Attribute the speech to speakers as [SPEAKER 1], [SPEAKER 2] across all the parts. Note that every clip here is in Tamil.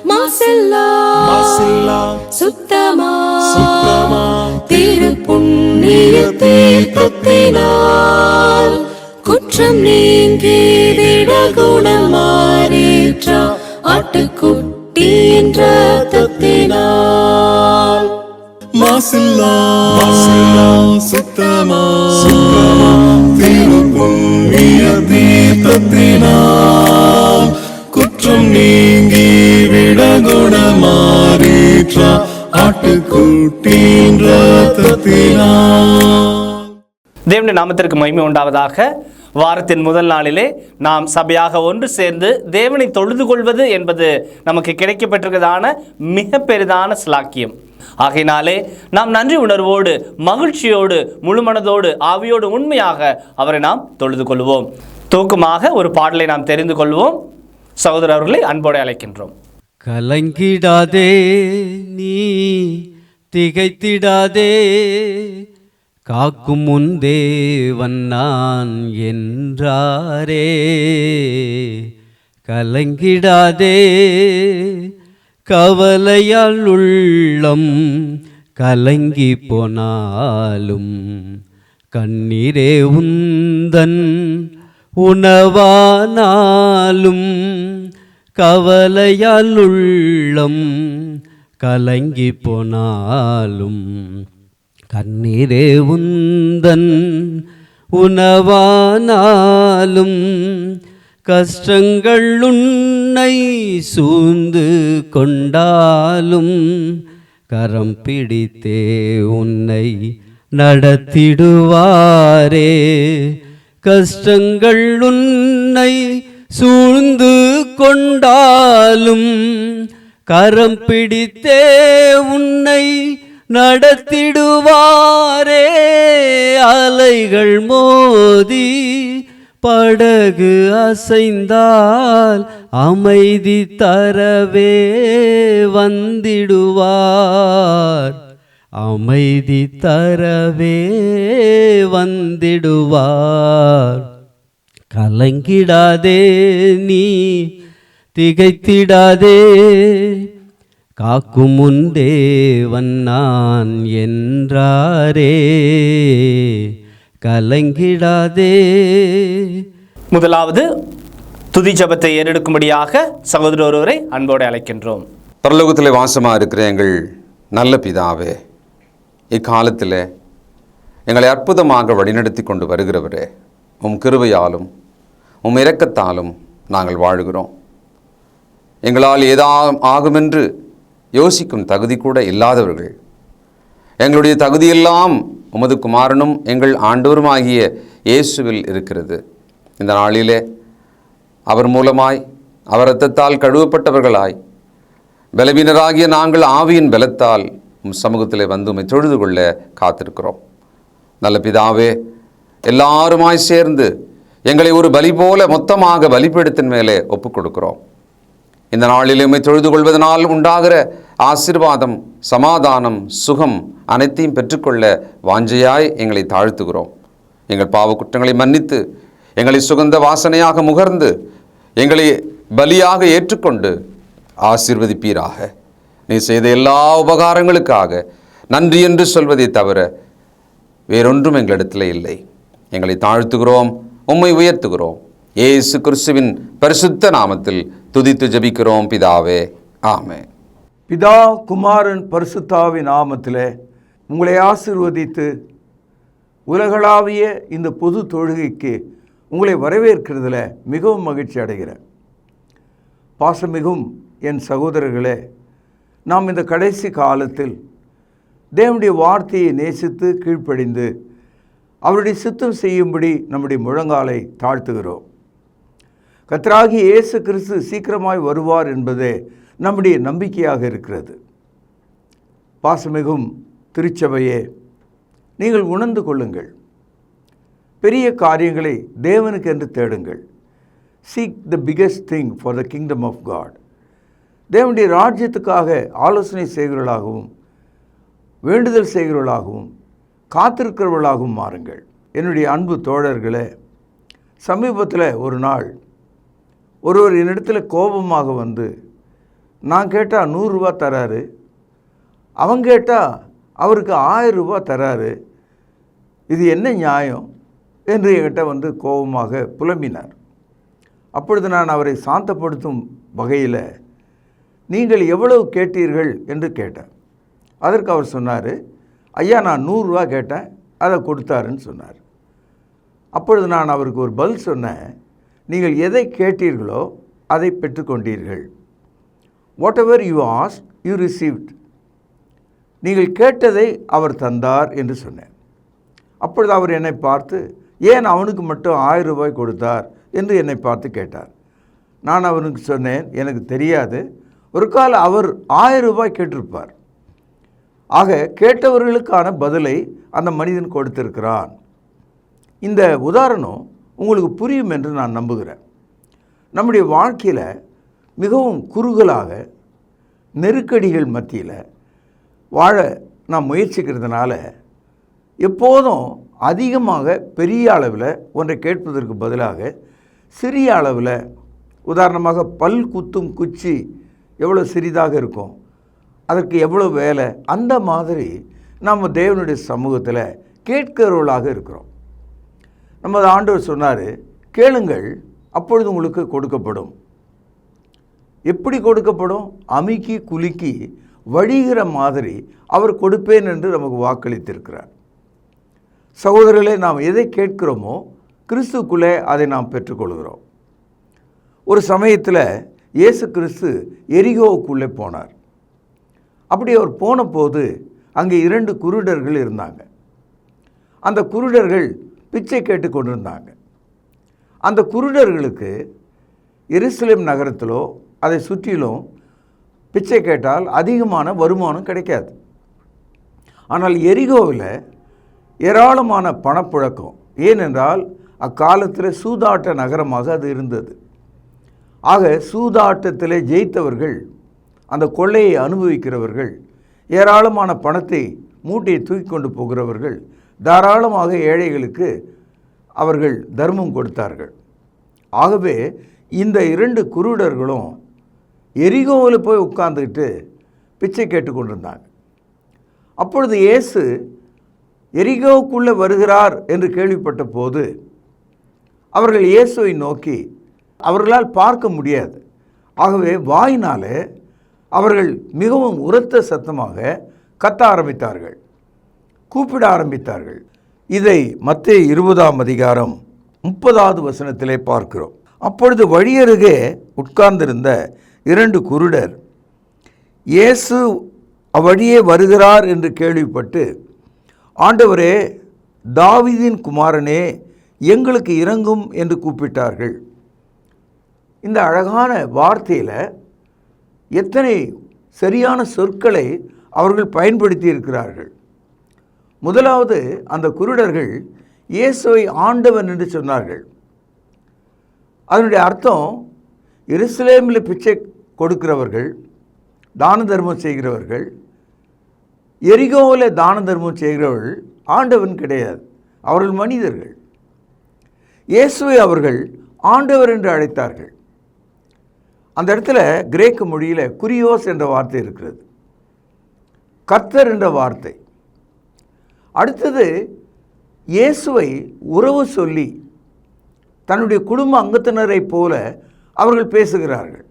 [SPEAKER 1] மாசில்லா சுத்தமா திரு புண்ணிய தீர்த்தத்தினால் குற்றம் நீங்கிவிட குணமாறேற்ற ஆட்டுக்குட்டியின் ரத்தத்தினால்.
[SPEAKER 2] மாசில்லா சுத்தமா திரு புண்ணிய தீர்த்தத்தினால் குற்றம் நீங்கி விட குணமாறேற்ற ஆட்டுக்குட்டியின் ரத்தத்தினால்.
[SPEAKER 3] தேவனுடைய நாமத்திற்கு மகிமை உண்டாவதாக. வாரத்தின் முதல் நாளிலே நாம் சபையாக ஒன்று சேர்ந்து தேவனை தொழுது கொள்வது என்பது நமக்கு கிடைக்கப்பட்டிருக்கிறதான மிக பெரிதான ஸ்லாக்கியம். ஆகையினாலே நாம் நன்றி உணர்வோடு மகிழ்ச்சியோடு முழுமனதோடு ஆவியோடு உண்மையாக அவரை நாம் தொழுது கொள்வோம். தூக்கமாக ஒரு பாடலை நாம் தெரிந்து கொள்வோம். சகோதரர்களை அன்போடு அழைக்கின்றோம்.
[SPEAKER 4] கலங்கிடாதே நீ திகைத்திடாதே, காக்கும் முன் தேவன் நான் என்றாரே. கலங்கிடாதே, கவலையால் உள்ளம் கலங்கி போனாலும் கண்ணீரே உந்தன் உணவானாலும். கவலையால் உள்ளம் கலங்கி போனாலும் கண்ணீரே உந்தன் உணவானாலும். கஷ்டங்கள் உன்னை சூழ்ந்து கொண்டாலும் கரம் பிடித்தே உன்னை நடத்திடுவாரே. கஷ்டங்கள் உன்னை சூழ்ந்து கொண்டாலும் கரம் பிடித்தே உன்னை நடத்திடுவாரே. அலைகள் மோதி படகு அசைந்தால் அமைதி தரவே வந்திடுவார். அமைதி தரவே வந்திடுவார். கலங்கிடாதே நீ திகைத்திடாதே, காக்கும் முன் தேவன் நான் என்றாரே. கலங்கிடாதே.
[SPEAKER 3] முதலாவது துதி ஜபத்தை ஏறெடுக்கும்படியாக சகோதரர் ஒருவரை அன்போடு அழைக்கின்றோம்.
[SPEAKER 5] பரலோகத்திலே வாசமாக இருக்கிற எங்கள் நல்ல பிதாவே, இக்காலத்தில் எங்களை அற்புதமாக வழிநடத்தி கொண்டு வருகிறவரே, உம் கிருபையாலும் உம் இரக்கத்தாலும் நாங்கள் வாழ்கிறோம். எங்களால் ஆகுமென்று யோசிக்கும் தகுதி கூட இல்லாதவர்கள், எங்களுடைய தகுதியெல்லாம் உமது குமாரனும் எங்கள் ஆண்டவருமாகிய இயேசுவில் இருக்கிறது. இந்த நாளிலே அவர் மூலமாய் அவர் இரத்தத்தால் கழுவப்பட்டவர்களாய் பலவீனராகிய நாங்கள் ஆவியின் பலத்தால் உம் சமூகத்தில் வந்து உம்மை தொழுது கொள்ள காத்திருக்கிறோம். நல்ல பிதாவே, எல்லாருமாய் சேர்ந்து எங்களை ஒரு பலி போல மொத்தமாக பலிபீடத்தின் மேலே ஒப்புக் கொடுக்கிறோம். இந்த நாளில் உம்மை தொழுது கொள்வதனால் உண்டாகிற ஆசீர்வாதம், சமாதானம், சுகம் அனைத்தையும் பெற்றுக்கொள்ள வாஞ்சையாய் எங்களை தாழ்த்துகிறோம். எங்கள் பாவ குற்றங்களை மன்னித்து எங்களை சுகந்த வாசனையாக முகர்ந்து எங்களை பலியாக ஏற்றுக்கொண்டு ஆசீர்வதிப்பீராக. நீ செய்த எல்லா உபகாரங்களுக்காக நன்றி என்று சொல்வதை தவிர வேறொன்றும் எங்களிடத்தில் இல்லை. எங்களை தாழ்த்துகிறோம், உம்மை உயர்த்துகிறோம். இயேசு கிறிஸ்துவின் பரிசுத்த நாமத்தில் துதித்து ஜெபிக்கிறோம் பிதாவே, ஆமென்.
[SPEAKER 6] பிதா குமாரன் பரிசுத்தாவின் நாமத்திலே உங்களை ஆசீர்வதித்து உலகளாவிய இந்த பொது தொழுகைக்கு உங்களை வரவேற்கிறதுல மிகவும் மகிழ்ச்சி அடைகிறேன். பாசமிகும் என் சகோதரர்களே, நாம் இந்த கடைசி காலத்தில் தேவனுடைய வார்த்தையை நேசித்து கீழ்ப்படிந்து அவருடைய சித்தம் செய்யும்படி நம்முடைய முழங்காலை தாழ்த்துகிறோம். கர்த்தராகிய இயேசு கிறிஸ்து சீக்கிரமாய் வருவார் என்பதே நம்முடைய நம்பிக்கையாக இருக்கிறது. பாசமிகும் திருச்சபையே, நீங்கள் உணர்ந்து கொள்ளுங்கள். பெரிய காரியங்களை தேவனுக்கு என்று தேடுங்கள். Seek the biggest thing for the kingdom of God. தேவனுடைய ராஜ்யத்துக்காக ஆலோசனை செய்கிறவர்களாகவும் வேண்டுதல் செய்கிறவர்களாகவும் காத்திருக்கிறவர்களாகவும் மாறுங்கள். என்னுடைய அன்பு தோழர்களே, சமீபத்தில் ஒரு நாள் ஒருவர் என்னிடத்தில் கோபமாக வந்து நான் கேட்டால் 100 ரூபா தராரு, அவங்க கேட்டால் அவருக்கு 1000 ரூபா தராரு, இது என்ன நியாயம் என்று என்கிட்ட வந்து கோபமாக புலம்பினார். அப்பொழுது நான் அவரை சாந்தப்படுத்தும் வகையில், நீங்கள் எவ்வளவு கேட்டீர்கள் என்று கேட்டேன். அதற்கு அவர் சொன்னார், ஐயா நான் 100 ரூபா கேட்டேன், அதை கொடுத்தாருன்னு சொன்னார். அப்பொழுது நான் அவருக்கு ஒரு பதில் சொன்னேன், நீங்கள் எதை கேட்டீர்களோ அதை பெற்றுக்கொண்டீர்கள். Whatever you ask you received. நீங்கள் கேட்டதை அவர் தந்தார் என்று சொன்னேன். அப்பொழுது அவர் என்னை பார்த்து, ஏன் அவனுக்கு மட்டும் 1000 ரூபாய் கொடுத்தார் என்று என்னை பார்த்து கேட்டார். நான் அவனுக்கு சொன்னேன், எனக்கு தெரியாது, ஒரு கால் அவர் 1000 ரூபாய் கேட்டிருப்பார். ஆக கேட்டவர்களுக்கான பதிலை அந்த மனிதன் கொடுத்திருக்கிறான். இந்த உதாரணம் உங்களுக்கு புரியும் என்று நான் நம்புகிறேன். நம்முடைய வாழ்க்கையில் மிகவும் குறுகலாக நெருக்கடிகள் மத்தியில் வாழ நாம் முயற்சிக்கிறதுனால எப்போதும் அதிகமாக பெரிய அளவில் ஒன்றை கேட்பதற்கு பதிலாக சிறிய அளவில், உதாரணமாக பல் குத்தும் குச்சி எவ்வளோ சிறிதாக இருக்கும், அதற்கு எவ்வளோ வேலை, அந்த மாதிரி நம்ம தேவனுடைய சமூகத்தில் கேட்கிறவர்களாக இருக்கிறோம். நமது ஆண்டவர் சொன்னார், கேளுங்கள் அப்பொழுது உங்களுக்கு கொடுக்கப்படும். எப்படி கொடுக்கப்படும்? அமுக்கி குலுக்கி வழிகிற மாதிரி அவர் கொடுப்பேன் என்று நமக்கு வாக்களித்திருக்கிறார். சகோதரர்களே, நாம் எதை கேட்கிறோமோ கிறிஸ்துக்குள்ளே அதை நாம் பெற்றுக்கொள்கிறோம். ஒரு சமயத்தில் இயேசு கிறிஸ்து எரிகோவுக்குள்ளே போனார். அப்படி அவர் போன போது அங்கே 2 குருடர்கள் இருந்தாங்க. அந்த குருடர்கள் பிச்சை கேட்டு கொண்டிருந்தாங்க. அந்த குருடர்களுக்கு எருசலேம் நகரத்திலோ அதை சுற்றிலும் பிச்சை கேட்டால் அதிகமான வருமானம் கிடைக்காது. ஆனால் எரிகோவில் ஏராளமான பணப்புழக்கம். ஏனென்றால் அக்காலத்தில் சூதாட்ட நகரமாக அது இருந்தது. ஆக சூதாட்டத்தில் ஜெயித்தவர்கள், அந்த கொள்ளையை அனுபவிக்கிறவர்கள், ஏராளமான பணத்தை மூட்டையை தூக்கி கொண்டு போகிறவர்கள் தாராளமாக ஏழைகளுக்கு அவர்கள் தர்மம் கொடுத்தார்கள். ஆகவே இந்த 2 குருடர்களும் எரிகோவில் போய் உட்கார்ந்துக்கிட்டு பிச்சை கேட்டுக்கொண்டிருந்தாங்க. அப்பொழுது இயேசு எரிகோவுக்குள்ளே வருகிறார் என்று கேள்விப்பட்ட போது அவர்கள் இயேசுவை நோக்கி, அவர்களால் பார்க்க முடியாது, ஆகவே வாயினாலே அவர்கள் மிகவும் உரத்த சத்தமாக கத்த ஆரம்பித்தார்கள், கூப்பிட ஆரம்பித்தார்கள். இதை மத்தேயு 20ஆம் அதிகாரம் 30வது வசனத்திலே பார்க்கிறோம். அப்பொழுது வழியருகே உட்கார்ந்திருந்த 2 குருடர் இயேசு அவ்வழியே வருகிறார் என்று கேள்விப்பட்டு, ஆண்டவரே, தாவீதின் குமாரனே, எங்களுக்கு இரங்கும் என்று கூப்பிட்டார்கள். இந்த அழகான வார்த்தையில் எத்தனை சரியான சொற்களை அவர்கள் பயன்படுத்தி இருக்கிறார்கள். முதலாவது, அந்த குருடர்கள் இயேசுவை ஆண்டவன் என்று சொன்னார்கள். அதனுடைய அர்த்தம், எருசலேமில் பிச்சை கொடுக்கிறவர்கள், தான தர்மம் செய்கிறவர்கள், எரிகோவில் தான தர்மம் செய்கிறவர்கள் ஆண்டவன் கிடையாது, அவர்கள் மனிதர்கள். இயேசுவை அவர்கள் ஆண்டவர் என்று அழைத்தார்கள். அந்த இடத்துல கிரேக்க மொழியில் குறியோஸ் என்ற வார்த்தை இருக்கிறது, கர்த்தர் என்ற வார்த்தை. அடுத்தது, இயேசுவை உறவு சொல்லி தன்னுடைய குடும்ப அங்கத்தினரை போல அவர்கள் பேசுகிறார்கள்.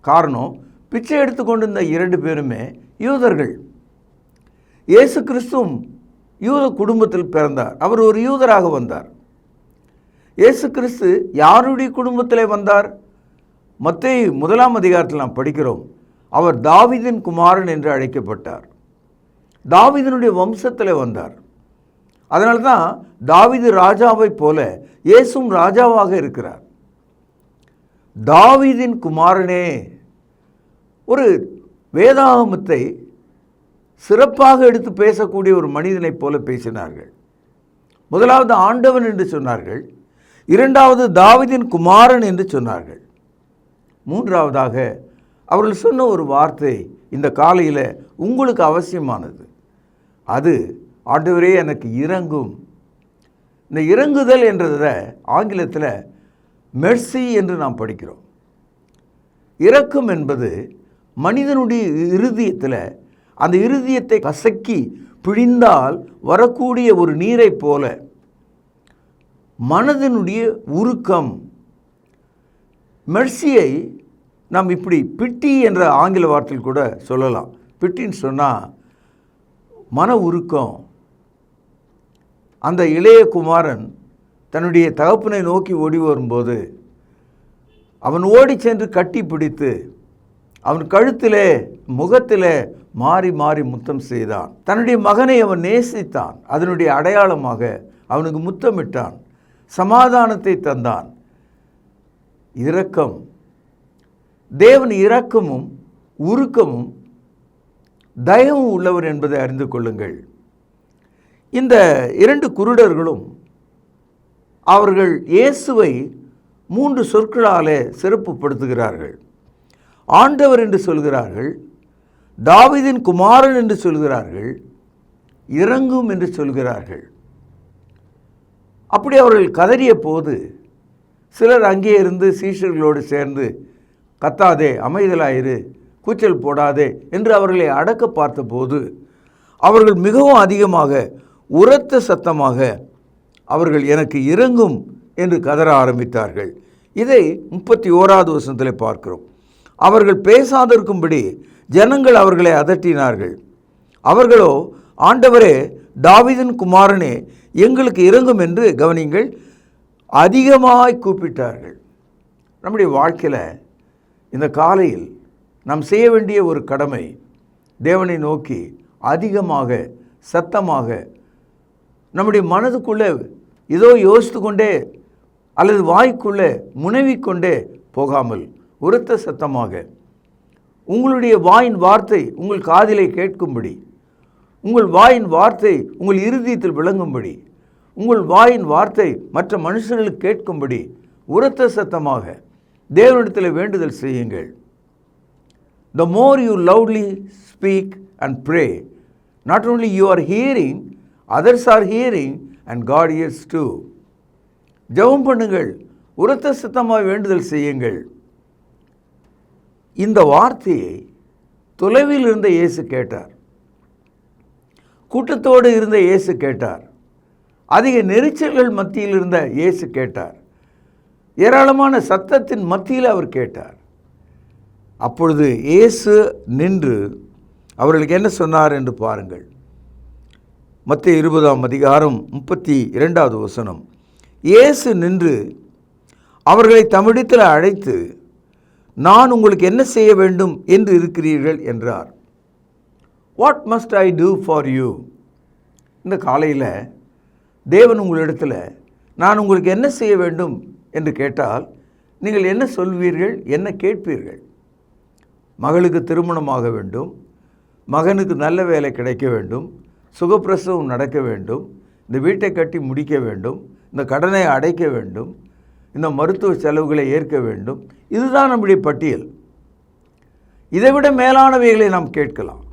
[SPEAKER 6] காரணம், பிச்சை எடுத்துக்கொண்டிருந்த 2 பேருமே யூதர்கள். இயேசு கிறிஸ்துவும் யூத குடும்பத்தில் பிறந்தார், அவர் ஒரு யூதராக வந்தார். இயேசு கிறிஸ்து யாருடைய குடும்பத்திலே வந்தார்? மத்தேயு 1ஆம் அதிகாரத்தில் நாம் படிக்கிறோம், அவர் தாவீதின் குமாரன் என்று அழைக்கப்பட்டார். தாவீதினுடைய வம்சத்தில் வந்தார். அதனால தான் தாவீது ராஜாவைப் போல இயேசுவும் ராஜாவாக இருக்கிறார். தாவீதின் குமாரனே, ஒரு வேதாகமத்தை சிறப்பாக எடுத்து பேசக்கூடிய ஒரு மனிதனைப் போல பேசினார்கள். முதலாவது ஆண்டவன் என்று சொன்னார்கள், 2வது தாவீதின் குமாரன் என்று சொன்னார்கள், 3வதாக அவர்கள் சொன்ன ஒரு வார்த்தை இந்த காலையில் உங்களுக்கு அவசியமானது. அது, ஆண்டவரே எனக்கு இரங்கும். இந்த இறங்குதல் என்றதை ஆங்கிலத்தில் மெர்சி என்று நாம் படிக்கிறோம். இரக்கம் என்பது மனிதனுடைய இருதயத்தில் அந்த இருதயத்தை கசக்கி பிழிந்தால் வரக்கூடிய ஒரு நீரை போல மனதினுடைய உருக்கம், மெர்சியை நாம் இப்படி பிட்டி என்ற ஆங்கில வார்த்தையில் கூட சொல்லலாம். பிட்டின்னு சொன்னால் மன உருக்கம். அந்த இளைய குமாரன் தன்னுடைய தகப்பனை நோக்கி ஓடி வரும்போது அவன் ஓடி சென்று கட்டி பிடித்து அவன் கழுத்திலே முகத்திலே மாறி மாறி முத்தம் செய்தான். தன்னுடைய மகனை அவன் நேசித்தான். அதனுடைய அடையாளமாக அவனுக்கு முத்தமிட்டான், சமாதானத்தை தந்தான். இரக்கம், தேவன் இரக்கமும் உருக்கமும் தயவும் உள்ளவர் என்பதை அறிந்து கொள்ளுங்கள். இந்த 2 குருடர்களும் அவர்கள் இயேசுவை 3 சொற்களாலே சிறப்புப்படுத்துகிறார்கள். ஆண்டவர் என்று சொல்கிறார்கள், தாவீதின் குமாரன் என்று சொல்கிறார்கள், இரங்கும் என்று சொல்கிறார்கள். அப்படி அவர்கள் கதறிய போது சிலர் அங்கே இருந்து சீஷர்களோடு சேர்ந்து, கத்தாதே, அமைதலாயிரு, கூச்சல் போடாதே என்று அவர்களை அடக்க பார்த்தபோது அவர்கள் மிகவும் அதிகமாக உரத்த சத்தமாக அவர்கள் எனக்கு இரங்கும் என்று கதற ஆரம்பித்தார்கள். இதை 31வது வசனத்தில் பார்க்கிறோம். அவர்கள் பேசாதிருக்கும்படி ஜனங்கள் அவர்களை அதட்டினார்கள். அவர்களோ, ஆண்டவரே, தாவீதின் குமாரனே, எங்களுக்கு இரங்கும் என்று கவனிங்கள், அதிகமாய் கூப்பிட்டார்கள். நம்முடைய வாழ்க்கையில் இந்த காலையில் நாம் செய்ய வேண்டிய ஒரு கடமை, தேவனை நோக்கி அதிகமாக சத்தமாக நம்முடைய மனதுக்குள்ளே ஏதோ யோசித்து கொண்டே அல்லது வாய்க்குள்ளே முனைவிக்கொண்டே போகாமல் உரத்த சத்தமாக உங்களுடைய வாயின் வார்த்தை உங்கள் காதிலே கேட்கும்படி, உங்கள் வாயின் வார்த்தை உங்கள் இருதயத்தில் விளங்கும்படி, உங்கள் வாயின் வார்த்தை மற்ற மனுஷர்களுக்கு கேட்கும்படி உரத்த சத்தமாக தேவனிடத்தில் வேண்டுதல் செய்யுங்கள். The more you loudly speak and pray, not only you are hearing, others are hearing and God hears too. ஜெபம் பண்ணுங்கள், உரத்த சத்தமாக வேண்டுதல் செய்யுங்கள். இந்த வார்த்தையை தொலைவில் இருந்த இயேசு கேட்டார். கூட்டத்தோடு இருந்த இயேசு கேட்டார். அதிக நெரிச்சல்கள் மத்தியில் இருந்த இயேசு கேட்டார். ஏராளமான சத்தத்தின் மத்தியில் அவர் கேட்டார். அப்பொழுது இயேசு நின்று அவர்களுக்கு என்ன சொன்னார் என்று பாருங்கள். மத்தேயு 20ஆம் அதிகாரம் 32வது வசனம். இயேசு நின்று அவர்களை தம்மிடத்தில் அழைத்து, நான் உங்களுக்கு என்ன செய்ய வேண்டும் என்று இருக்கிறீர்கள் என்றார். What must I do for you? இந்த காலையில் தேவன் உங்களிடத்தில் நான் உங்களுக்கு என்ன செய்ய வேண்டும் என்று கேட்டால் நீங்கள் என்ன சொல்வீர்கள், என்ன கேட்பீர்கள்? மகளுக்கு திருமணமாக வேண்டும், மகனுக்கு நல்ல வேலை கிடைக்க வேண்டும், சுகப்பிரசவம் நடக்க வேண்டும், இந்த வீட்டை கட்டி முடிக்க வேண்டும், இந்த கடனை அடைக்க வேண்டும், இந்த மருத்துவ செலவுகளை ஏற்க வேண்டும். இதுதான் நம்முடைய பட்டியல். இதைவிட மேலானவைகளை நாம் கேட்கலாம்,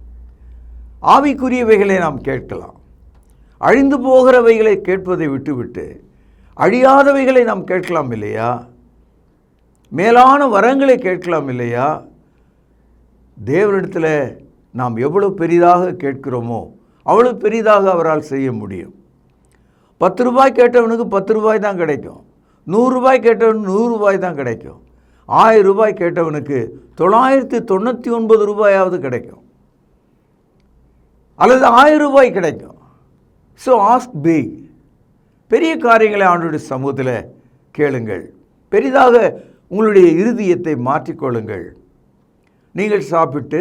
[SPEAKER 6] ஆவிக்குரியவைகளை நாம் கேட்கலாம். அழிந்து போகிறவைகளை கேட்பதை விட்டுவிட்டு அழியாதவைகளை நாம் கேட்கலாம் இல்லையா? மேலான வரங்களை கேட்கலாம் இல்லையா? தேவனிடத்தில் நாம் எவ்வளவு பெரிதாக கேட்கிறோமோ அவ்வளவு பெரிதாக அவரால் செய்ய முடியும். 10 ரூபாய் கேட்டவனுக்கு 10 ரூபாய் தான் கிடைக்கும். 100 ரூபாய் கேட்டவனுக்கு 100 ரூபாய் தான் கிடைக்கும். 1000 ரூபாய் கேட்டவனுக்கு 999 ரூபாயாவது கிடைக்கும், அல்லது 1000 ரூபாய் கிடைக்கும். So ask big. பெரிய காரியங்களை ஆண்டவருடைய சமூகத்தில் கேளுங்கள். பெரிதாக உங்களுடைய இருதயத்தை மாற்றிக்கொள்ளுங்கள். நீங்கள் சாப்பிட்டு,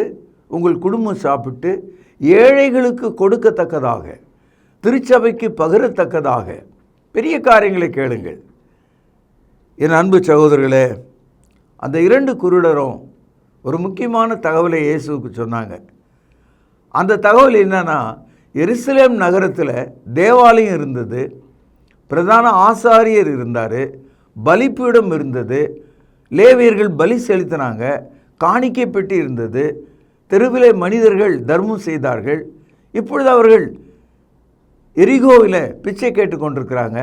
[SPEAKER 6] உங்கள் குடும்பம் சாப்பிட்டு, ஏழைகளுக்கு கொடுக்கத்தக்கதாக, திருச்சபைக்கு பகிரத்தக்கதாக பெரிய காரியங்களை கேளுங்கள். என் அன்பு சகோதரர்களே, அந்த 2 குருடரும் ஒரு முக்கியமான தகவலை இயேசுவுக்கு சொன்னாங்க. அந்த தகவல் என்னன்னா, எருசலேம் நகரத்தில் தேவாலயம் இருந்தது, பிரதான ஆசாரியர் இருந்தார், பலிப்பீடம் இருந்தது, லேவியர்கள் பலி செலுத்தினாங்க, காணிக்கை பெட்டி இருந்தது, தெருவிலே மனிதர்கள் தர்மம் செய்தார்கள். இப்பொழுது அவர்கள் எரிகோவில் பிச்சை கேட்டு கொண்டிருக்கிறாங்க.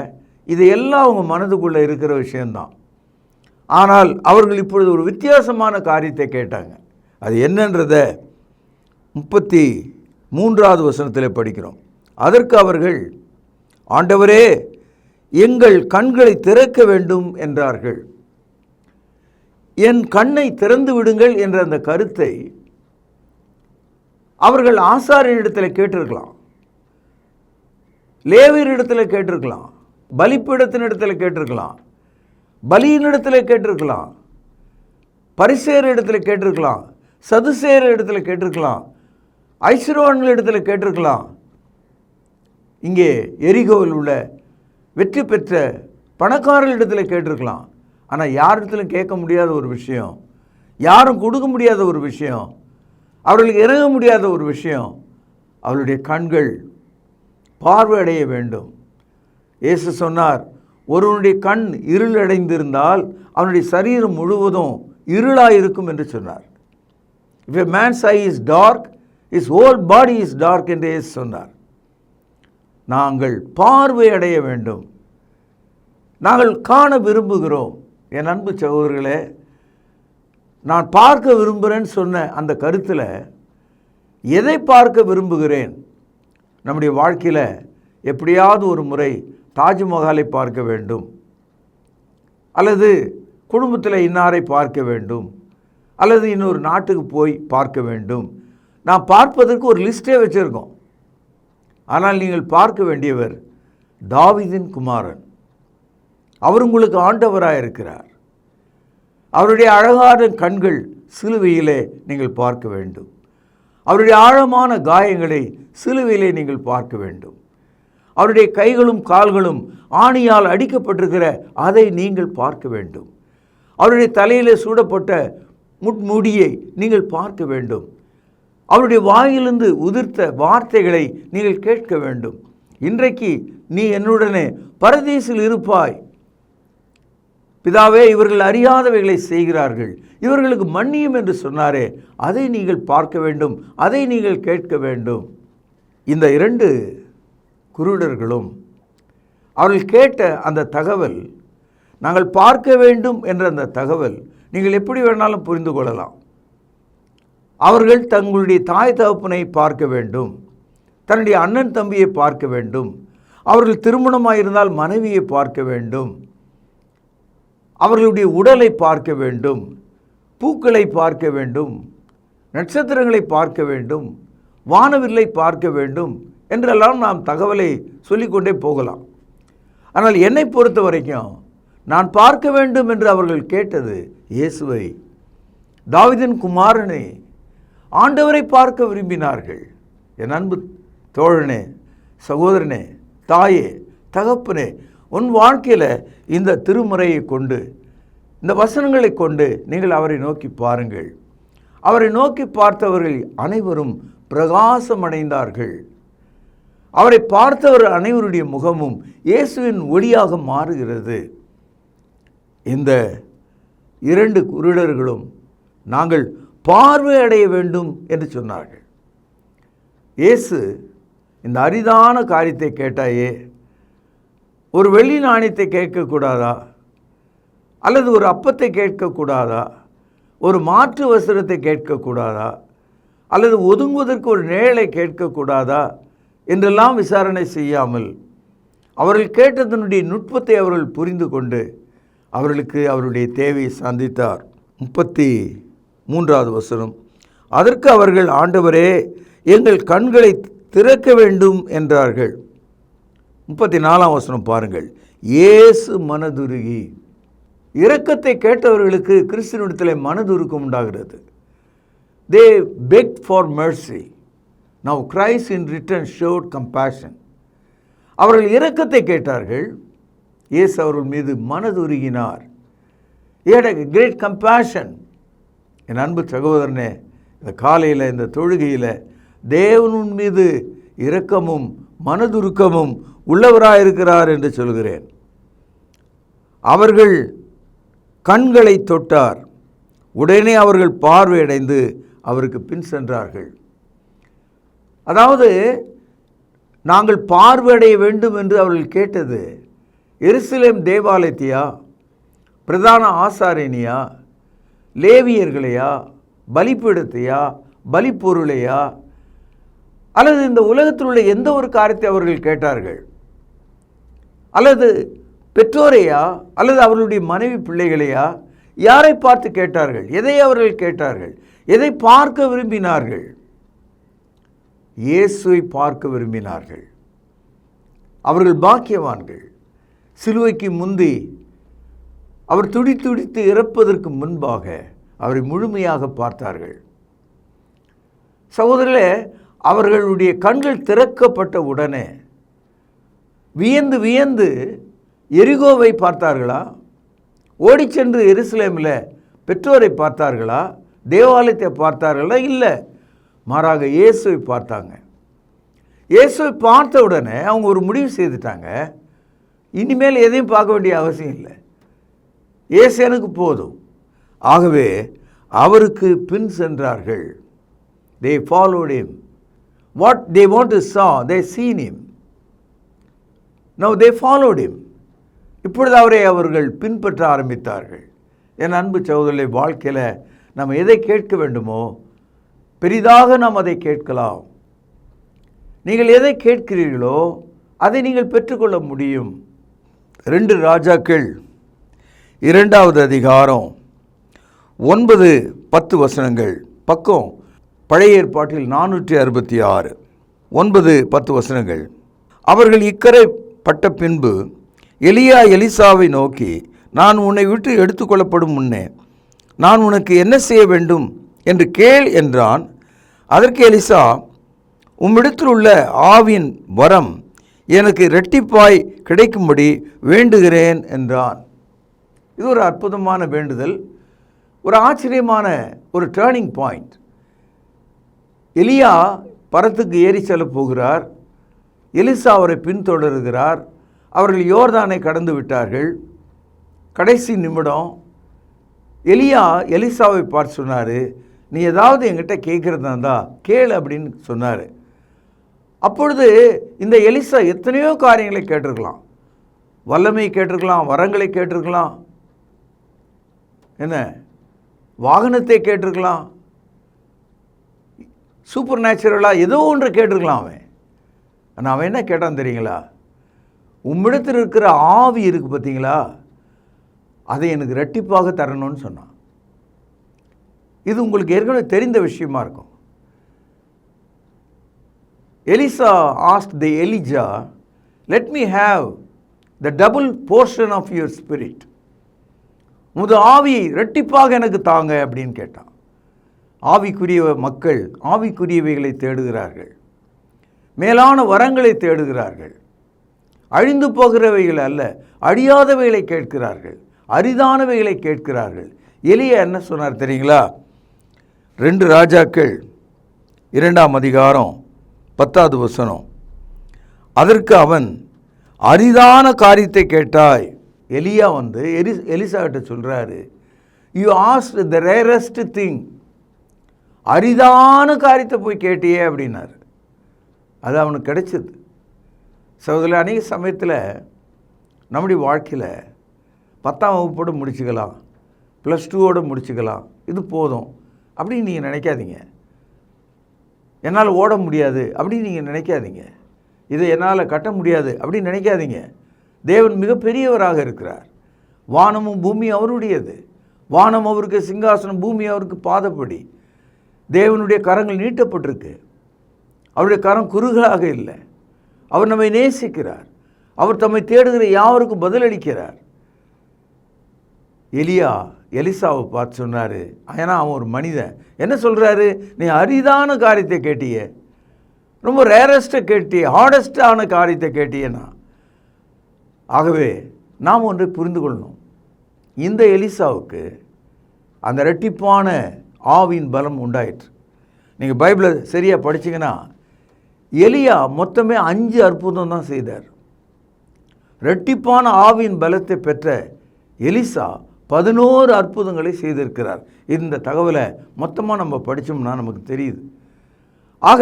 [SPEAKER 6] இது எல்லாம் அவங்க மனதுக்குள்ளே இருக்கிற விஷயந்தான். ஆனால் அவர்கள் இப்பொழுது ஒரு வித்தியாசமான காரியத்தை கேட்டாங்க. அது என்னன்றத 33வது வசனத்தில் படிக்கிறோம். அதற்கு அவர்கள், ஆண்டவரே, எங்கள் கண்களை திறக்க வேண்டும் என்றார்கள். என் கண்ணை திறந்து விடுங்கள் என்ற அந்த கருத்தை அவர்கள் ஆசாரியனிடத்தில் கேட்டிருக்கலாம், லேவியரிடத்தில் கேட்டிருக்கலாம், பலிப்பீடத்தினிடத்தில் கேட்டிருக்கலாம், பலியினிடத்தில் கேட்டிருக்கலாம், பரிசேயர் இடத்துல கேட்டிருக்கலாம், சதுசேயர் இடத்துல கேட்டிருக்கலாம், ஐஸ்வர்யவான்கள் இடத்துல கேட்டிருக்கலாம், இங்கே எரிகோவில் உள்ள வெற்றி பெற்ற பணக்காரர்களிடத்தில் கேட்டிருக்கலாம். ஆனால் யாரிடத்திலும் கேட்க முடியாத ஒரு விஷயம், யாரும் கொடுக்க முடியாத ஒரு விஷயம், அவர்களுக்கு இறங்க முடியாத ஒரு விஷயம், அவருடைய கண்கள் பார்வையடைய வேண்டும். இயேசு சொன்னார், ஒருவனுடைய கண் இருள் அடைந்திருந்தால் அவனுடைய சரீரம் முழுவதும் இருளாயிருக்கும் என்று சொன்னார். If a man's eye is dark, his whole body is dark என்று இயேசு சொன்னார். நாங்கள் பார்வை அடைய வேண்டும், நாங்கள் காண விரும்புகிறோம். என் அன்பு சகோதரர்களே, நான் பார்க்க விரும்புகிறேன்னு சொன்ன அந்த கருத்தில் எதை பார்க்க விரும்புகிறேன்? நம்முடைய வாழ்க்கையில் எப்படியாவது ஒரு முறை தாஜ்மஹாலை பார்க்க வேண்டும், அல்லது குடும்பத்தில் இன்னாரை பார்க்க வேண்டும், அல்லது இன்னொரு நாட்டுக்கு போய் பார்க்க வேண்டும். நான் பார்ப்பதற்கு ஒரு லிஸ்ட்டே வச்சுருக்கோம். ஆனால் நீங்கள் பார்க்க வேண்டியவர் தாவீதின் குமாரன். அவர் உங்களுக்கு ஆண்டவராக இருக்கிறார். அவருடைய அழகான கண்கள் சிலுவையிலே நீங்கள் பார்க்க வேண்டும். அவருடைய ஆழமான காயங்களை சிலுவையிலே நீங்கள் பார்க்க வேண்டும். அவருடைய கைகளும் கால்களும் ஆணியால் அடிக்கப்பட்டிருக்கிற அதை நீங்கள் பார்க்க வேண்டும். அவருடைய தலையிலே சூடப்பட்ட முட்முடியை நீங்கள் பார்க்க வேண்டும். அவருடைய வாயிலிருந்து உதிர்த்த வார்த்தைகளை நீங்கள் கேட்க வேண்டும். இன்றைக்கு நீ என்னுடனே பரதீசில் இருப்பாய், பிதாவே, இவர்கள் அறியாதவைகளை செய்கிறார்கள், இவர்களுக்கு மன்னியும் என்று சொன்னாரே, அதை நீங்கள் பார்க்க வேண்டும், அதை நீங்கள் கேட்க வேண்டும். இந்த 2 குருடர்களும் அவர்கள் கேட்ட அந்த தகவல், நாங்கள் பார்க்க வேண்டும் என்ற அந்த தகவல் நீங்கள் எப்படி வேணாலும் புரிந்து கொள்ளலாம். அவர்கள் தங்களுடைய தாய் தகப்பனை பார்க்க வேண்டும், தன்னுடைய அண்ணன் தம்பியை பார்க்க வேண்டும், அவர்கள் திருமணமாயிருந்தால் மனைவியை பார்க்க வேண்டும், அவர்களுடைய உடலை பார்க்க வேண்டும், பூக்களை பார்க்க வேண்டும், நட்சத்திரங்களை பார்க்க வேண்டும், வானவில்லை பார்க்க வேண்டும் என்றெல்லாம் நாம் தகவலை சொல்லிக்கொண்டே போகலாம். ஆனால் என்னை பொறுத்த வரைக்கும் நான் பார்க்க வேண்டும் என்று அவர்கள் கேட்டது இயேசுவை, தாவீதின் குமாரனை, ஆண்டவரை பார்க்க விரும்பினார்கள். என் அன்பு தோழனே, சகோதரனே, தாயே, தகப்பனே, உன் வாழ்க்கையில் இந்த திருமுறையை கொண்டு, இந்த வசனங்களை கொண்டு நீங்கள் அவரை நோக்கி பாருங்கள். அவரை நோக்கி பார்த்தவர்கள் அனைவரும் பிரகாசம் அடைந்தார்கள். அவரை பார்த்தவர் அனைவருடைய முகமும் இயேசுவின் ஒளியாக மாறுகிறது. இந்த 2 குருடர்களும் நாங்கள் பார்வை அடைய வேண்டும் என்று சொன்னார்கள். இயேசு இந்த அரிதான காரியத்தை கேட்டாயே, ஒரு வெள்ளி நாணயத்தை கேட்கக்கூடாதா, அல்லது ஒரு அப்பத்தை கேட்கக்கூடாதா, ஒரு மாற்று வஸ்திரத்தை கேட்கக்கூடாதா, அல்லது ஒதுங்குவதற்கு ஒரு நிழலை கேட்கக்கூடாதா என்றெல்லாம் விசாரணை செய்யாமல் அவர்கள் கேட்டதனுடைய நுட்பத்தை அவர்கள் புரிந்து கொண்டு அவர்களுக்கு அவருடைய தேவையை சந்தித்தார். 33வது வசனம், அதற்கு அவர்கள், ஆண்டவரே, எங்கள் கண்களை திறக்க வேண்டும் என்றார்கள். 34ஆம் வசனம் பாருங்கள், இயேசு மனதுருகி. இரக்கத்தை கேட்டவர்களுக்கு கிறிஸ்துவினிடத்தில் மனதுருக்கம் உண்டாகிறது. They begged for mercy. Now Christ in return showed compassion. அவர்கள் இரக்கத்தை கேட்டார்கள், இயேசு அவர்கள் மீது மனதுருகினார். He had a great compassion. என் அன்பு சகோதரனே, இந்த காலையில், இந்த தொழுகையில் தேவன் மீது இரக்கமும் மனதுருக்கமும் உள்ளவராயிருக்கிறார் என்று சொல்கிறேன். அவர்கள் கண்களை தொட்டார், உடனே அவர்கள் பார்வையடைந்து அவருக்கு பின் சென்றார்கள். அதாவது நாங்கள் பார்வையடைய வேண்டும் என்று அவர்கள் கேட்டது எருசலேம் தேவாலயத்தையா, பிரதான ஆசாரியனையா, லேவியர்களையா, பலிபீடத்தையா, பலிப்பொருளையா, அல்லது இந்த உலகத்தில் உள்ள எந்த ஒரு காரியத்தை அவர்கள் கேட்டார்கள்? அல்லது பெற்றோரையா, அல்லது அவர்களுடைய மனைவி பிள்ளைகளையா? யாரை பார்த்து கேட்டார்கள்? எதை அவர்கள் கேட்டார்கள்? எதை பார்க்க விரும்பினார்கள்? இயேசுவை பார்க்க விரும்பினார்கள். அவர்கள் பாக்கியவான்கள். சிலுவைக்கு முந்தி அவர் துடித்து இறப்பதற்கு முன்பாக அவரை முழுமையாக பார்த்தார்கள். சகோதரர்களே, அவர்களுடைய கண்கள் திறக்கப்பட்ட உடனே வியந்து எரிகோவை பார்த்தார்களா? ஓடி சென்று எருசலேமில் பெற்றோரை பார்த்தார்களா? தேவாலயத்தை பார்த்தார்களா? இல்லை, மாறாக இயேசுவை பார்த்தாங்க. இயேசுவை பார்த்த உடனே அவங்க ஒரு முடிவு செய்துட்டாங்க, இனிமேல் எதையும் பார்க்க வேண்டிய அவசியம் இல்லை, இயேசு எனக்கு போதும். ஆகவே அவருக்கு பின் சென்றார்கள். They followed him. What they want to saw, they seen him. Now they followed him. இப்பொழுது அவர்கள் பின்பற்ற ஆரம்பித்தார்கள். என் அன்பு சகோதரர்களே, வாழ்க்கையில் நாம் எதை கேட்க வேண்டுமோ பெரிதாக நாம் அதை கேட்கலாம். நீங்கள் எதை கேட்கிறீர்களோ அதை நீங்கள் பெற்றுக்கொள்ள முடியும். 2 ராஜாக்கள் 2வது அதிகாரம் 9-10 வசனங்கள். பக்கம் பழைய ஏற்பாட்டில் 466. 9-10 வசனங்கள். அவர்கள் இக்கரை பட்ட பின்பு எலியா எலிசாவை நோக்கி, நான் உன்னை விட்டு எடுத்துக்கொள்ளப்படும் முன்னே நான் உனக்கு என்ன செய்ய வேண்டும் என்று கேள் என்றான். அதற்கு எலிசா, உம்மிடத்தில் உள்ள ஆவியின் வரம் எனக்கு இரட்டிப்பாய் கிடைக்கும்படி வேண்டுகிறேன் என்றான். இது ஒரு அற்புதமான வேண்டுதல், ஒரு ஆச்சரியமான ஒரு டேர்னிங் பாயிண்ட். எலியா பரத்துக்கு ஏறி செல்ல போகிறார். எலிசா அவரை பின்தொடர்கிறார். அவர்கள் யோர்தானை கடந்து விட்டார்கள். கடைசி நிமிடம் எலியா எலிசாவை பார்த்து சொன்னார், நீ ஏதாவது என்கிட்ட கேட்குறதா இருந்தால் கேளு அப்படின்னு சொன்னார். அப்பொழுது இந்த எலிசா எத்தனையோ காரியங்களை கேட்டிருக்கலாம். வல்லமை கேட்டிருக்கலாம், வரங்களை கேட்டிருக்கலாம், என்ன வாகனத்தை கேட்டிருக்கலாம், சூப்பர் நேச்சுரலாக ஏதோ ஒன்று கேட்டிருக்கலாம். அவன் என்ன கேட்டான் தெரியுங்களா? உம்மிடத்தில் இருக்கிற ஆவி இருக்குது பார்த்தீங்களா, அதை எனக்கு இரட்டிப்பாக தரணும்னு சொன்னான். இது உங்களுக்கு ஏற்கனவே தெரிந்த விஷயமா இருக்கும். Elisha asked the Elijah, let me have the double portion of your spirit. உமது ஆவி இரட்டிப்பாக எனக்கு தாங்க அப்படின்னு கேட்டான். ஆவிக்குரிய மக்கள் ஆவிக்குரியவைகளை தேடுகிறார்கள், மேலான வரங்களை தேடுகிறார்கள். அழிந்து போகிறவைகள் அல்ல, அழியாதவைகளை கேட்கிறார்கள், அரிதானவைகளை கேட்கிறார்கள். எலியா என்ன சொன்னார் தெரியுங்களா? 2 ராஜாக்கள் 2ஆம் அதிகாரம் 10வது வசனம். அதற்கு அவன், அரிதான காரியத்தை கேட்டாய். எலியா எலிசா கிட்ட சொல்கிறாரு, you asked the rarest thing. அரிதான காரியத்தை போய் கேட்டியே அப்படின்னாரு. அது அவனுக்கு கிடைச்சது. சகோதரர்களே, அநேக சமயத்தில் நம்முடைய வாழ்க்கையில் 10ஆம் வகுப்போடு முடிச்சுக்கலாம், +2 முடிச்சுக்கலாம், இது போதும் அப்படின்னு நீங்கள் நினைக்காதீங்க. என்னால் ஓட முடியாது அப்படின்னு நீங்கள் நினைக்காதீங்க. இதை என்னால் கட்ட முடியாது அப்படின்னு நினைக்காதீங்க. தேவன் மிகப்பெரியவராக இருக்கிறார். வானமும் பூமியும் அவருடையது. வானம் அவருக்கு சிங்காசனம், பூமி அவருக்கு பாதப்படி. தேவனுடைய கரங்கள் நீட்டப்பட்டிருக்கு. அவருடைய கரம் குறுகலாக இல்லை. அவர் நம்மை நேசிக்கிறார். அவர் தம்மை தேடுகிற யாவருக்கும் பதிலளிக்கிறார். எலியா எலிசாவை பார்த்து சொன்னார், ஏன்னா அவன் ஒரு மனிதன். என்ன சொல்கிறாரு? நீ அரிதான காரியத்தை கேட்டியே, ரொம்ப ரேரஸ்ட்டை கேட்டியே, ஹார்டஸ்டான காரியத்தை கேட்டியேன்னா. ஆகவே நாம் ஒன்றை புரிந்து கொள்ளணும். இந்த எலிசாவுக்கு அந்த இரட்டிப்பான ஆவியின் பலம் உண்டாயிற்று. நீங்கள் பைபிளை சரியாக படிச்சிங்கன்னா எலியா மொத்தமே 5 அற்புதம் தான் செய்தார். இரட்டிப்பான ஆவியின் பலத்தை பெற்ற எலிசா 11 அற்புதங்களை செய்திருக்கிறார். இந்த தகவலை மொத்தமாக நம்ம படித்தோம்னா நமக்கு தெரியுது. ஆக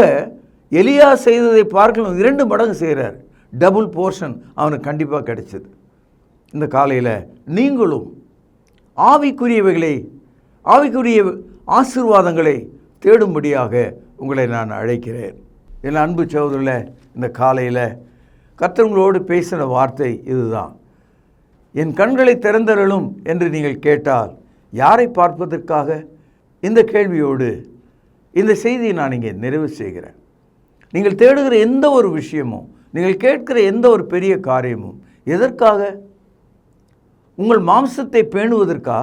[SPEAKER 6] எலியா செய்ததை பார்க்கலாம் 2 மடங்கு செய்கிறார். டபுள் போர்ஷன் அவனுக்கு கண்டிப்பாக கிடைச்சது. இந்த காலையில் நீங்களும் ஆவிக்குரியவைகளை ஆவிக்குரிய ஆசீர்வாதங்களை தேடும்படியாக உங்களை நான் அழைக்கிறேன். என் அன்பு சகோதரர்களே, இந்த காலையில் கர்த்தர் உங்களோடு பேசின வார்த்தை இதுதான். என் கண்களை திறந்தருளும் என்று நீங்கள் கேட்டால் யாரை பார்ப்பதற்காக? இந்த கேள்வியோடு இந்த செய்தியை நான் இங்கே நிறைவு செய்கிறேன். நீங்கள் தேடுகிற எந்த ஒரு விஷயமும், நீங்கள் கேட்கிற எந்த ஒரு பெரிய காரியமும் எதற்காக? உங்கள் மாம்சத்தை பேணுவதற்கா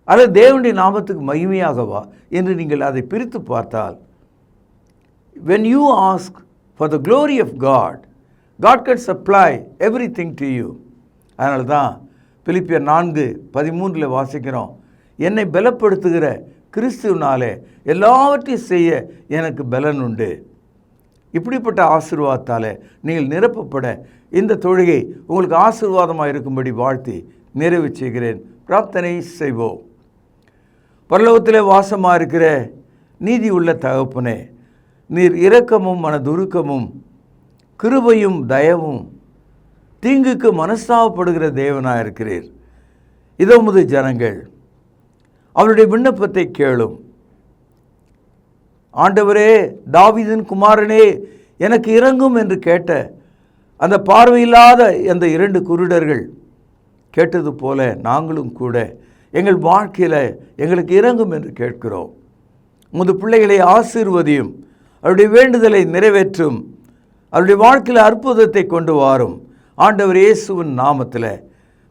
[SPEAKER 6] அல்லது தேவனுடைய நாமத்துக்கு மகிமையாகவா என்று நீங்கள் அதை பிரித்து பார்த்தால், when you ask for the glory of God, God can supply everything to you. அதனால தான் பிலிப்பியர் 4:13 வாசிக்கிறோம், என்னை பலப்படுத்துகிற கிறிஸ்துவினாலே எல்லாவற்றையும் செய்ய எனக்கு பலன் உண்டு. இப்படிப்பட்ட ஆசீர்வாதத்தால் நீங்கள் நிரப்பப்பட இந்த தொழுகை உங்களுக்கு ஆசீர்வாதமாக இருக்கும்படி வாழ்த்தி நிறைவு செய்கிறேன். பிரார்த்தனை செய்வோம். பரலோகத்தில் வாசமாக இருக்கிற நீதி உள்ள தகப்பனே, நீர் இரக்கமும் மனதுருக்கமும் கிருபையும் தயவும் தீங்குக்கு மனஸ்தாபப்படுகிற தேவனாக இருக்கிறீர். இதோ உமது ஜனங்கள் அவருடைய விண்ணப்பத்தை கேளும். ஆண்டவரே, தாவீதின் குமாரனே எனக்கு இரங்கும் என்று கேட்ட அந்த பார்வையில்லாத அந்த 2 குருடர்கள் கேட்டது போல நாங்களும் கூட எங்கள் வாழ்க்கையில் எங்களுக்கு இரங்கும் என்று கேட்கிறோம். உமது பிள்ளைகளை ஆசீர்வதியும், அவருடைய வேண்டுதலை நிறைவேற்றும், அவருடைய வாழ்க்கையில் அற்புதத்தை கொண்டு வாரும். ஆண்டவர் இயேசுவின் நாமத்தில்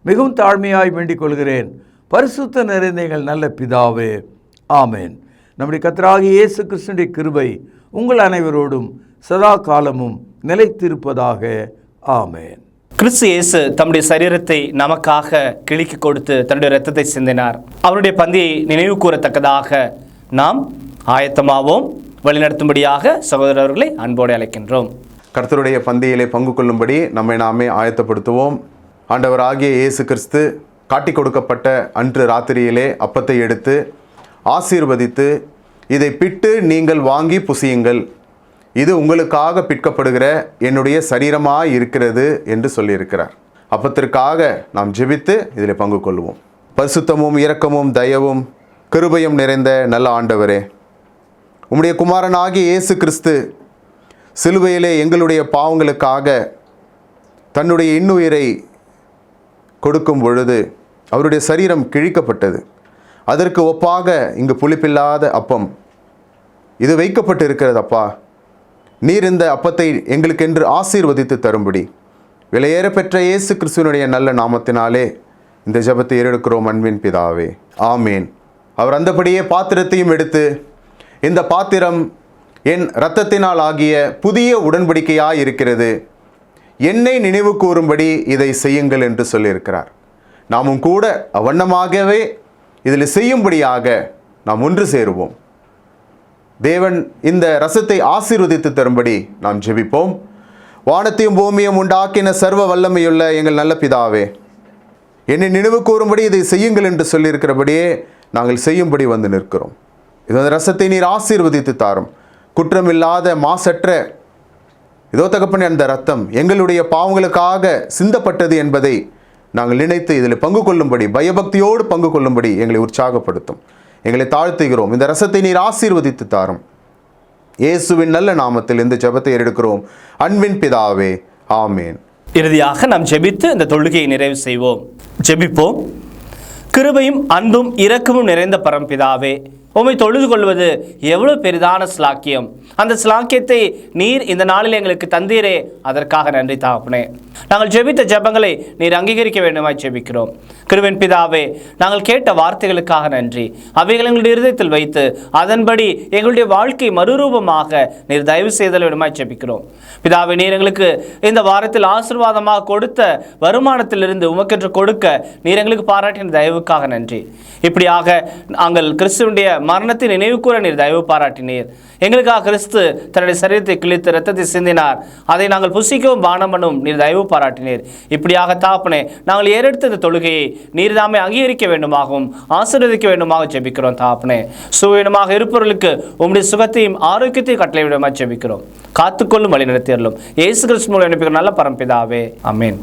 [SPEAKER 6] மிகவும் தாழ்மையாய் வேண்டிக் கொள்கிறேன். பரிசுத்த நிறைந்த எங்கள் நல்ல பிதாவே, ஆமேன். நம்முடைய கர்த்தராகிய இயேசு கிறிஸ்துவின் கிருபை உங்கள் அனைவரோடும் சதா காலமும் நிலைத்திருப்பதாக. ஆமேன்.
[SPEAKER 3] கிறிஸ்து இயேசு தம்முடைய சரீரத்தை நமக்காக கிழிக்கு கொடுத்து தன்னுடைய இரத்தத்தை சிந்தினார். அவருடைய பந்தியை நினைவு கூறத்தக்கதாக நாம் ஆயத்தமாவோம். வழிநடத்தும்படியாக சகோதரர்களை அன்போடு அழைக்கின்றோம்.
[SPEAKER 7] கர்த்தருடைய பந்தியிலே பங்கு கொள்ளும்படி நம்மை நாமே ஆயத்தப்படுத்துவோம். ஆண்டவராகிய இயேசு கிறிஸ்து காட்டிக் கொடுக்கப்பட்ட அன்று ராத்திரியிலே அப்பத்தை எடுத்து ஆசீர்வதித்து, இதை பிட்டு நீங்கள் வாங்கி புசியுங்கள், இது உங்களுக்காக பிற்கப்படுகிற என்னுடைய சரீரமாய் இருக்கிறது என்று சொல்லியிருக்கிறார். அப்பத்திற்காக நாம் ஜெபித்து இதில் பங்கு கொள்வோம். பரிசுத்தமும் இரக்கமும் தயவும் கிருபையும் நிறைந்த நல்ல ஆண்டவரே, உம்முடைய குமாரனாகிய இயேசு கிறிஸ்து சிலுவையிலே எங்களுடைய பாவங்களுக்காக தன்னுடைய இன்னுயிரை கொடுக்கும் பொழுது அவருடைய சரீரம் கிழிக்கப்பட்டது. அதற்கு ஒப்பாக இங்கு புளிப்பில்லாத அப்பம் இது வைக்கப்பட்டு இருக்கிறது. அப்பா, நீர் இந்த அப்பத்தை எங்களுக்கென்று ஆசீர்வதித்து தரும்படி விலையேற பெற்ற இயேசு கிறிஸ்துவனுடைய நல்ல நாமத்தினாலே இந்த ஜெபத்தை ஏறெடுக்கிறோம் அன்பின் பிதாவே, ஆமேன். அவர் அந்தபடியே பாத்திரத்தையும் எடுத்து, இந்த பாத்திரம் என் இரத்தத்தினால் ஆகிய புதிய உடன்படிக்கையாய் இருக்கிறது, என்னை நினைவு கூறும்படி இதை செய்யுங்கள் என்று சொல்லியிருக்கிறார். நாமும் கூட அவ்வண்ணமாகவே இதில் செய்யும்படியாக நாம் ஒன்று சேருவோம். தேவன் இந்த ரசத்தை ஆசீர்வதித்து தரும்படி நாம் ஜெபிப்போம். வானத்தையும் பூமியும் உண்டாக்கின சர்வ வல்லமையுள்ள எங்கள் நல்ல பிதாவே, என்னை நினைவு கூறும்படி இதை செய்யுங்கள் என்று சொல்லியிருக்கிறபடியே நாங்கள் செய்யும்படி வந்து நிற்கிறோம். இந்த ரசத்தை நீர் ஆசீர்வதித்து தாரும். குற்றமில்லாத மாசற்ற இதோ தகப்பனே, அந்த ரத்தம் எங்களுடைய பாவங்களுக்காக சிந்தப்பட்டது என்பதை நாங்கள் நினைத்து இதில் பங்கு கொள்ளும்படி, பயபக்தியோடு பங்கு கொள்ளும்படி எங்களை உற்சாகப்படுத்தும். எங்களை தாழ்த்துகிறோம். இந்த ரசத்தை நீர் ஆசீர்வதித்து தாரும். இயேசுவின் நல்ல நாமத்தில் இந்த ஜெபத்தை ஏறெடுக்கிறோம் அன்பின் பிதாவே, ஆமேன்.
[SPEAKER 3] இறுதியாக நாம் ஜெபித்து இந்த தொழுகையை நிறைவு செய்வோம். ஜெபிப்போம். கிருபையும் அன்பும் இரக்கமும் நிறைந்த பரம்பிதாவே, உம்மை தொழுது கொள்வது எவ்வளவு பெரிதான ஸ்லாக்கியம். அந்த ஸ்லாக்கியத்தை நீர் இந்த நாளில் எங்களுக்கு தந்தீரே, அதற்காக நன்றி தகப்பனே. நாங்கள் ஜெபித்த ஜெபங்களை நீர் அங்கீகரிக்க வேண்டுமாய் ஜெபிக்கிறோம். கிருபையின் பிதாவே, நாங்கள் கேட்ட வார்த்தைகளுக்காக நன்றி. அவைகள் எங்களுடைய இருதயத்தில் வைத்து அதன்படி எங்களுடைய வாழ்க்கை மறுரூபமாக நீர் தயவு செய்தல் வேண்டுமாய் ஜெபிக்கிறோம். பிதாவே, நீர் எங்களுக்கு இந்த வாரத்தில் ஆசீர்வாதமாக கொடுத்த வருமானத்திலிருந்து உமக்கென்று கொடுக்க நீர் எங்களுக்கு பாராட்டின தயவுக்காக நன்றி. இப்படியாக நாங்கள் கிறிஸ்துவனுடைய மரணத்தை நினைவு கூற நீர் தயவு பாராட்டினீர். எங்களுக்காக கிறிஸ்து தன்னுடைய சரீரத்தை கிழித்து இரத்தத்தை சிந்தினார். அதை நாங்கள் புசிக்கவும் பானம் பண்ணவும் நீர் தயவு பாராட்டினீர். இப்படியாக தாப்பனே, நாங்கள் ஏறெடுத்த இந்த தொழுகையை நீர் தாமே அங்கீகரிக்க வேண்டுமாகவும் ஆசீர்வதிக்க வேண்டுமாக ஜெபிக்கிறோம். தாப்பனே, சுவீனமாக இருப்பவர்களுக்கு உம்முடைய சுகத்தையும் ஆரோக்கியத்தையும் கட்டளை விடமாக ஜெபிக்கிறோம். காத்துக்கொள்ளும் வழி நடத்தியறலும் இயேசு கிறிஸ்து மூலம் நல்ல பரம்பிதாவே, ஆமென்.